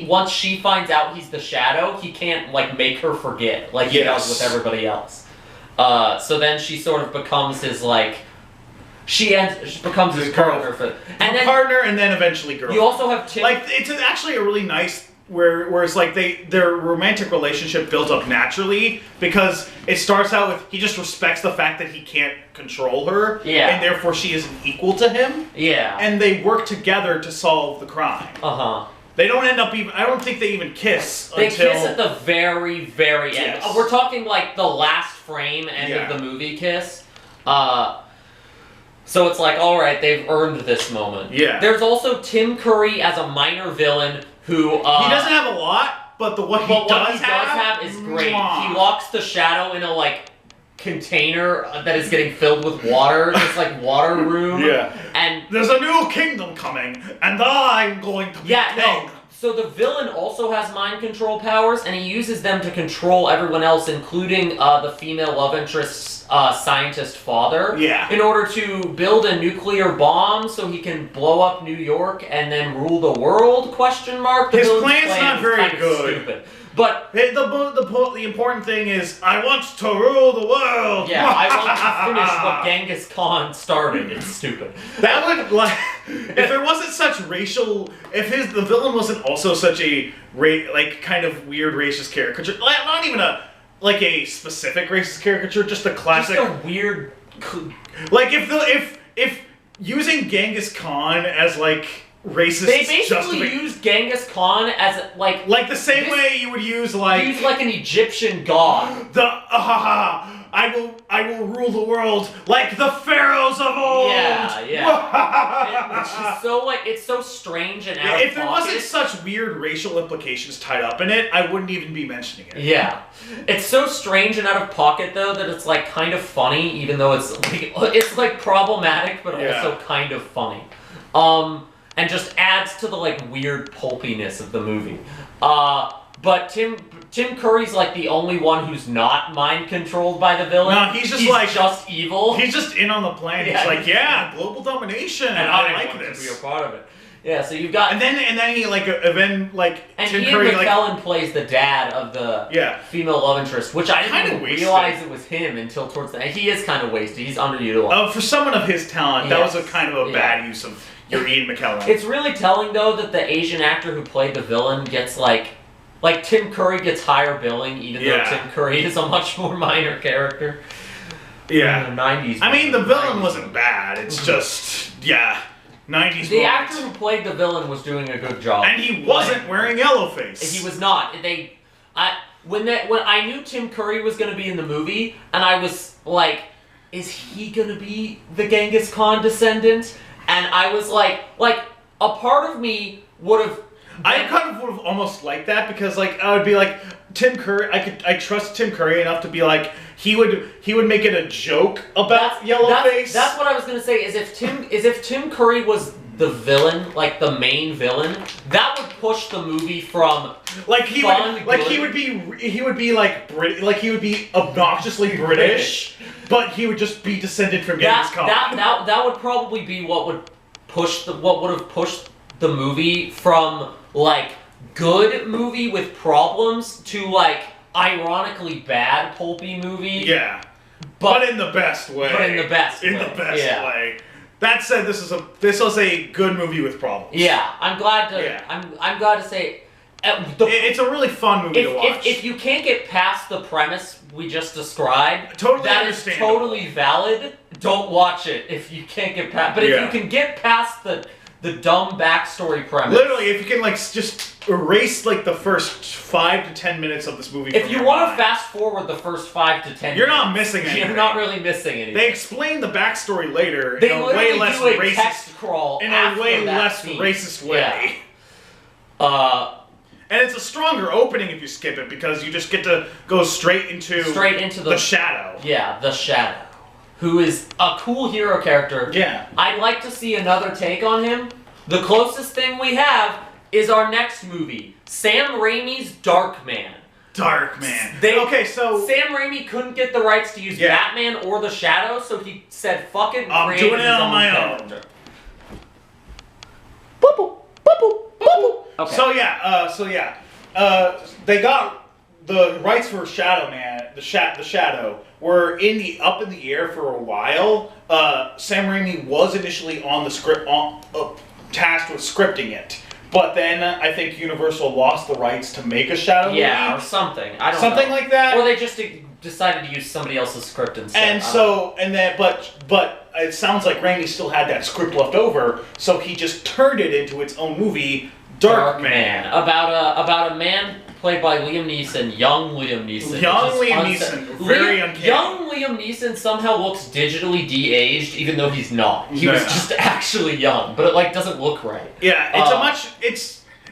once she finds out he's the Shadow, he can't make her forget he does with everybody else. So then she sort of becomes his She becomes his partner, and then eventually girlfriend. You also have Tim. It's actually a really nice where it's their romantic relationship builds up naturally because it starts out with he just respects the fact that he can't control her, and therefore she isn't equal to him. Yeah, and they work together to solve the crime. They don't end up even. I don't think they even kiss. They kiss at the very, very end. We're talking the last frame end of the movie kiss. So it's alright, they've earned this moment. Yeah. There's also Tim Curry as a minor villain who... he doesn't have a lot, but what he does have is great. He locks the Shadow in a, container that is getting filled with water. This, water room. Yeah. And... there's a new kingdom coming, and I'm going to be king. No. So the villain also has mind control powers, and he uses them to control everyone else, including the female love interest's scientist father. Yeah. In order to build a nuclear bomb so he can blow up New York and then rule the world? His plan's not very good. Stupid. But the important thing is, I want to rule the world. Yeah, I want to finish what Genghis Khan started. It's stupid. That would if there wasn't such racial, if the villain wasn't also such a kind of weird racist caricature, not even a specific racist caricature, just a classic. Just a weird. If using Genghis Khan as racist. They basically use Genghis Khan as the same way you would use an Egyptian god. I will rule the world like the pharaohs of old. Yeah. Which is so it's so strange and out of if there wasn't such weird racial implications tied up in it, I wouldn't even be mentioning it. Yeah. It's so strange and out of pocket though that it's kind of funny, even though it's problematic but also kind of funny. And just adds to the weird pulpiness of the movie. But Tim Curry's the only one who's not mind controlled by the villain. No, he's just just evil. He's just in on the plan. He's global domination, and I like this. To be a part of it. Yeah, so you've got... And then he, like, And Tim Ian Curry, McKellen plays the dad of the female love interest, which I didn't even realize it was him until towards the end. He is kind of wasted. He's underutilized. For someone of his talent, that was a kind of a bad use of your Ian McKellen. It's really telling, though, that the Asian actor who played the villain gets, like Tim Curry gets higher billing, even though Tim Curry is a much more minor character. Yeah. In the 90s. I mean, the villain wasn't bad. It's just, 90s. The actor who played the villain was doing a good job. And he wasn't wearing yellowface. He was not. When I knew Tim Curry was going to be in the movie, and I was like, is he going to be the Genghis Khan descendant? And I was like, a part of me would have... I kind of would have almost liked that, because, like, I would be like, Tim Curry, I trust Tim Curry enough to be like, he would make it a joke about yellowface. That's what I was gonna say. Is if Tim Curry was the villain, like the main villain, that would push the movie from he would be obnoxiously British, but he would just be descended from Genghis Khan. That would probably be what would have pushed the movie from like good movie with problems to like ironically bad pulpy movie. Yeah. But in the best way. way. That said, this was a good movie with problems. Yeah, I'm glad to say it's a really fun movie to watch. If you can't get past the premise we just described, totally that is totally valid. Don't watch it if you can't get past. But if you can get past the dumb backstory premise. Literally, if you can just erase the first 5 to 10 minutes of this movie. If you want to fast forward the first 5 to 10 minutes, you're not missing anything. You're not really missing anything. They explain the backstory later in a way less racist. Text crawl in a way less racist way. Yeah. And it's a stronger opening if you skip it, because you just get to go straight into the Shadow. Yeah, the Shadow. Who is a cool hero character. Yeah. I'd like to see another take on him. The closest thing we have is our next movie, Sam Raimi's Darkman. Darkman. So Sam Raimi couldn't get the rights to use Batman or the Shadow, so he said, "Fuck it, I'm doing it on my own." Boop boop boop boop boop. Okay. They got the rights for Shadow Man, the Shadow, were up in the air for a while. Sam Raimi was initially on the script, tasked with scripting it, but then I think Universal lost the rights to make a Shadow movie. Yeah, or something. I don't know. Something like that. Or they just decided to use somebody else's script instead. But it sounds like Raimi still had that script left over, so he just turned it into its own movie, Darkman. About a man played by Liam Neeson, young Liam Neeson. Very uncanny. Young Liam Neeson somehow looks digitally de-aged, even though he's not. He was just actually young, but it doesn't look right. Yeah,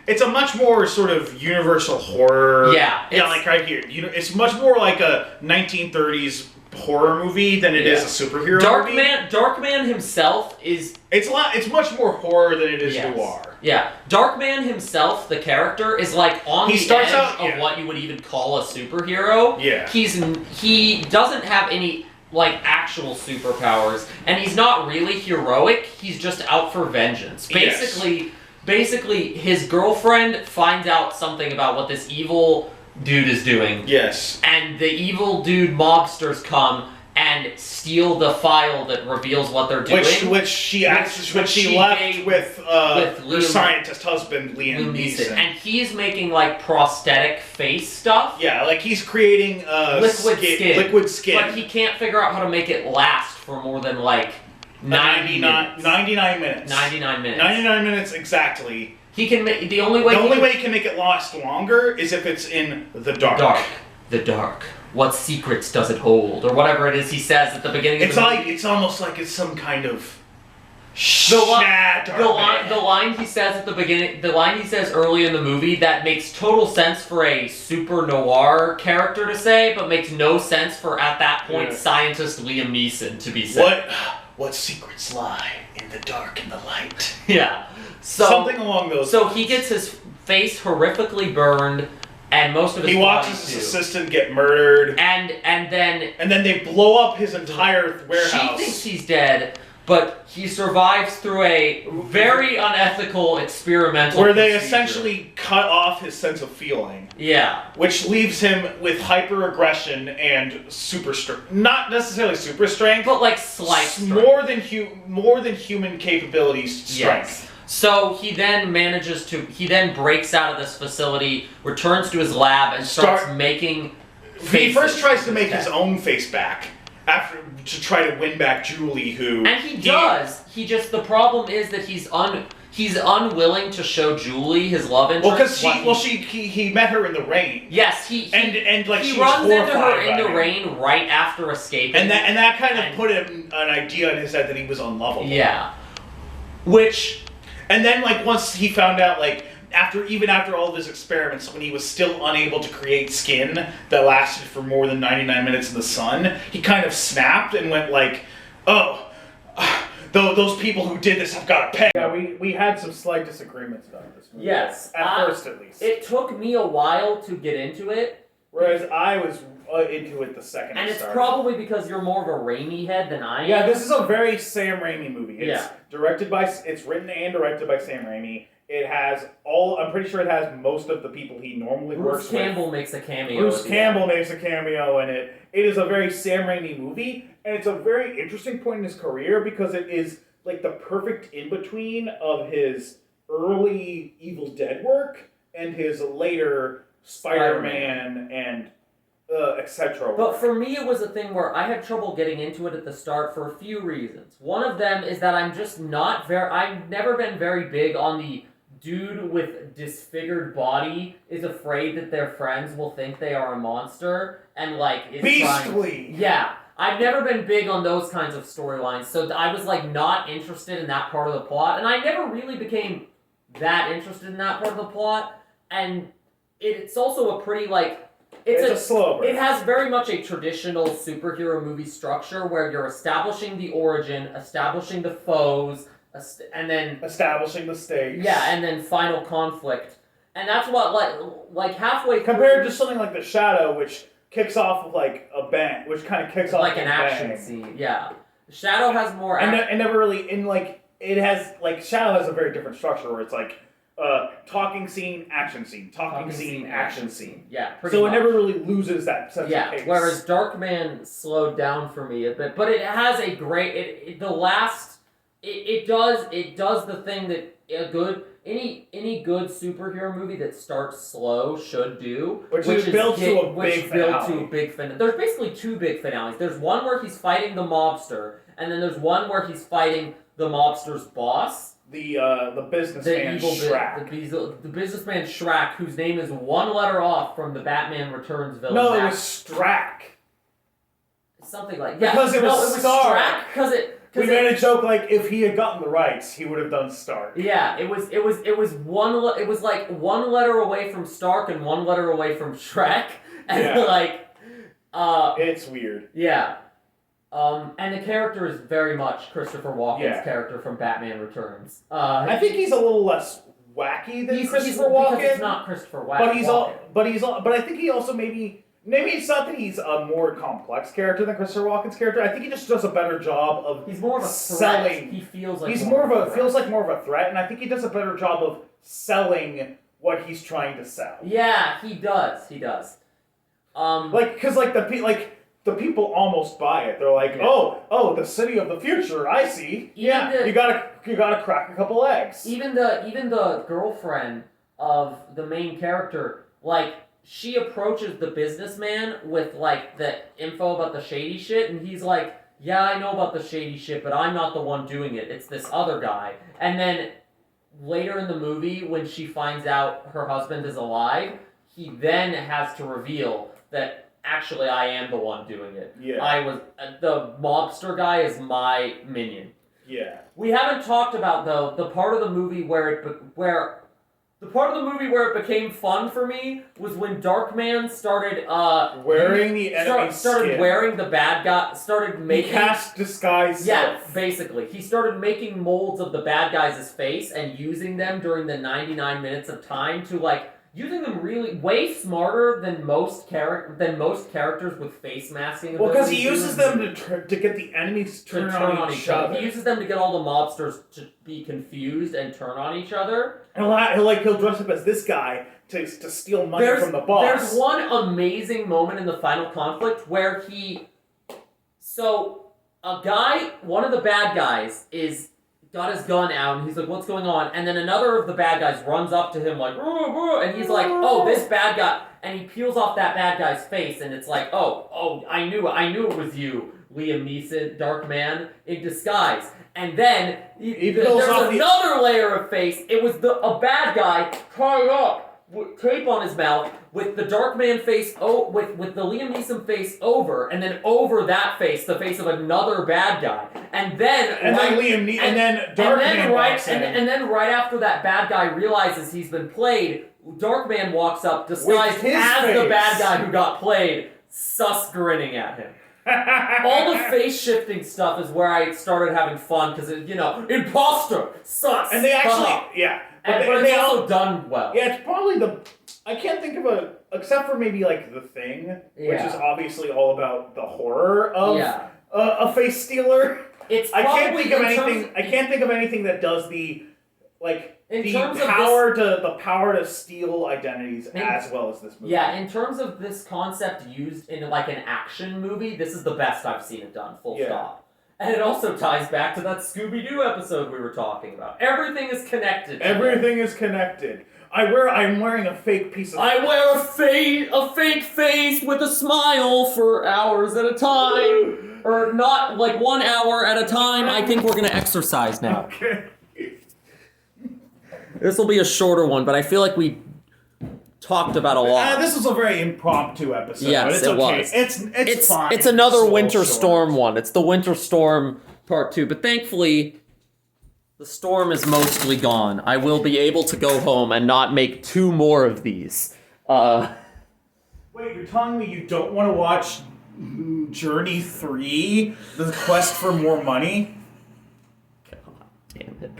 it's a much more sort of universal horror. Yeah, right here. It's much more like a 1930s horror movie than it is a superhero movie. Darkman himself is... It's much more horror than it is noir. Yeah. Darkman himself, the character, is on the edge of what you would even call a superhero. Yeah. He doesn't have any actual superpowers, and he's not really heroic, he's just out for vengeance. Basically, his girlfriend finds out something about what this evil dude is doing. Yes. And the evil dude mobsters come and steal the file that reveals what they're doing. Which she left with her scientist husband, Liam Neeson. And he's making prosthetic face stuff. Yeah, he's creating liquid skin. But he can't figure out how to make it last for more than 99 minutes. 99 minutes. 99 minutes. 99 minutes exactly. He can make the only way he can make it last longer is if it's in the dark. The dark. What secrets does it hold, or whatever it is he says at the beginning of the movie? It's almost like it's some kind of the line he says at the beginning, the line he says early in the movie that makes total sense for a super noir character to say, but makes no sense for at that point scientist Liam Neeson to be saying. What secrets lie in the dark and the light? Yeah. So, something along those So lines. he gets his face horrifically burned, and most of his he watches his assistant get murdered, and then they blow up his entire warehouse. She thinks he's dead. but he survives through a very unethical experimental where they procedure. essentially cut off his sense of feeling. Yeah. Which leaves him with hyper-aggression and super strength. Not necessarily super strength, But like slight strength. more than human capabilities strength. Yes. So he then he then breaks out of this facility, returns to his lab, and starts making faces. He first tries to make his own face back to try to win back Julie, who... And he does. The problem is that he's unwilling to show Julie his love interest. Well, because he met her in the rain. Yes, he runs into her in the rain right after escaping. And that kind of put him an idea in his head that he was unlovable. Yeah. And then, once he found out, after all of his experiments, when he was still unable to create skin that lasted for more than 99 minutes in the sun, he kind of snapped and went those people who did this have got to pay. Yeah, we had some slight disagreements about this movie. Yes. At first, at least. It took me a while to get into it. Whereas I was into it the second And it it's started. probably because you're more of a Raimi head than I am. Yeah, this is a very Sam Raimi movie. It's it's written and directed by Sam Raimi. It has I'm pretty sure it has most of the people he normally works with. Bruce Campbell makes a cameo. Bruce Campbell makes a cameo in it. It is a very Sam Raimi movie, and it's a very interesting point in his career because it is the perfect in-between of his early Evil Dead work and his later Spider-Man and etc. But for me, it was a thing where I had trouble getting into it at the start for a few reasons. One of them is that I'm just not I've never been very big on the dude with disfigured body is afraid that their friends will think they are a monster and is beastly. Yeah. I've never been big on those kinds of storylines, so I was not interested in that part of the plot, and I never really became that interested in that part of the plot, and it's also a pretty it's a slow burn. It has very much a traditional superhero movie structure where you're establishing the origin, establishing the foes, and then establishing the stakes. Yeah, and then final conflict, and that's what halfway compared to something like The Shadow, which kicks off with a bang, which kind of kicks off an action scene. Yeah, Shadow has more. And never really it has Shadow has a very different structure where it's talking scene, action scene, talking scene, action scene. Yeah, pretty much. It never really loses that sense of pace. Whereas Darkman slowed down for me a bit, but it has a great. It does the thing that any good superhero movie that starts slow should do, which is build to a big finale. There's basically two big finales. There's one where he's fighting the mobster, and then there's one where he's fighting the mobster's boss. The businessman Shrek. The businessman Shrek, whose name is one letter off from the Batman Returns villain. No, it was Strack. Something like because it was Stark. Strack because we made a joke if he had gotten the rights, he would have done Stark. Yeah, it was one letter away from Stark and one letter away from Shrek, and it's weird. Yeah. And the character is very much Christopher Walken's character from Batman Returns. I think he's a little less wacky than Christopher Walken. Because it's not Christopher Walken. But I think he also maybe it's not that he's a more complex character than Christopher Walken's character. I think he just does a better job of he's more of a selling. Threat. He feels like he's more of a threat, and I think he does a better job of selling what he's trying to sell. Yeah, he does. The people almost buy it. They're like, oh, the city of the future. I see. You gotta crack a couple eggs. Even the girlfriend of the main character, she approaches the businessman with the info about the shady shit, and he's like, yeah, I know about the shady shit, but I'm not the one doing it. It's this other guy. And then later in the movie, when she finds out her husband is alive, he then has to reveal that actually I am the one doing it. Yeah. The mobster guy is my minion. Yeah. We haven't talked about though the part of the movie where it became fun for me was when Darkman started wearing the enemy started wearing the bad guy, started making cast disguise. Yeah, basically. He started making molds of the bad guy's face and using them during the 99 minutes of time to using them really way smarter than most characters with face masking. Well, because he uses them to get the enemies to turn on each other. He uses them to get all the mobsters to be confused and turn on each other. And he'll dress up as this guy to steal money from the boss. There's one amazing moment in the final conflict where one of the bad guys got his gun out, and he's like, what's going on? And then another of the bad guys runs up to him like, and he's like, oh, this bad guy, and he peels off that bad guy's face, and it's like, oh, I knew it was you, Liam Neeson, Darkman, in disguise. And then, there's another layer of face. It was a bad guy tied up with tape on his mouth, with the Darkman face, with the Liam Neeson face over, and then over that face, the face of another bad guy, and then Darkman walks in. And then right after that bad guy realizes he's been played, Darkman walks up disguised as the bad guy who got played, sus grinning at him. All the face shifting stuff is where I started having fun because imposter, sus, and they actually but it's also done well. Yeah, it's probably I can't think of except for maybe like The Thing, which is obviously all about the horror of a face stealer. I can't think of anything that does the power to steal identities as well as this movie. Yeah, in terms of this concept used in like an action movie, this is the best I've seen it done. Full stop. And it also ties back to that Scooby-Doo episode we were talking about. Everything is connected. Everything is connected. I'm wearing a fake piece of... I wear a fake face with a smile for hours at a time. Or not, like 1 hour at a time. I think we're going to exercise now. Okay. This will be a shorter one, but I feel like we talked about a lot. This was a very impromptu episode. Yes, it's okay. It's fine. It's another Winter Storm one. It's the Winter Storm Part 2. But thankfully, the storm is mostly gone. I will be able to go home and not make 2 more of these. Wait, you're telling me you don't want to watch Journey 3? The Quest for More Money? Damn it.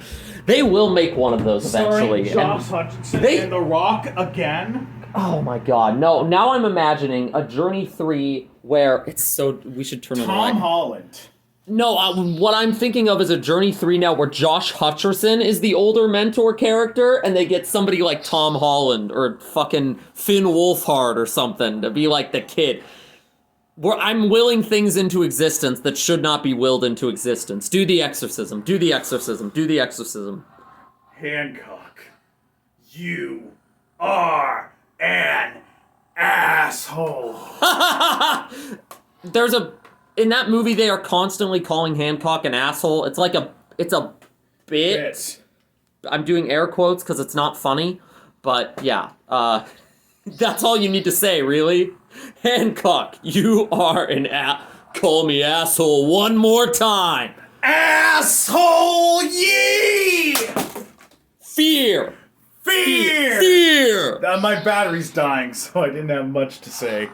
They will make one of those eventually. Starring Josh Hutcherson and The Rock again? Oh my god, no. Now I'm imagining a Journey 3 where we should turn it on. Tom Holland. No, what I'm thinking of is a Journey 3 now where Josh Hutcherson is the older mentor character, and they get somebody like Tom Holland or fucking Finn Wolfhard or something to be like the kid. Where I'm willing things into existence that should not be willed into existence. Do the exorcism. Do the exorcism. Do the exorcism. Hancock, you are an asshole. In that movie, they are constantly calling Hancock an asshole. It's a bit. I'm doing air quotes because it's not funny, but yeah. That's all you need to say, really. Hancock, you are call me asshole one more time. Asshole ye! Fear! Fear! Fear! My battery's dying, so I didn't have much to say.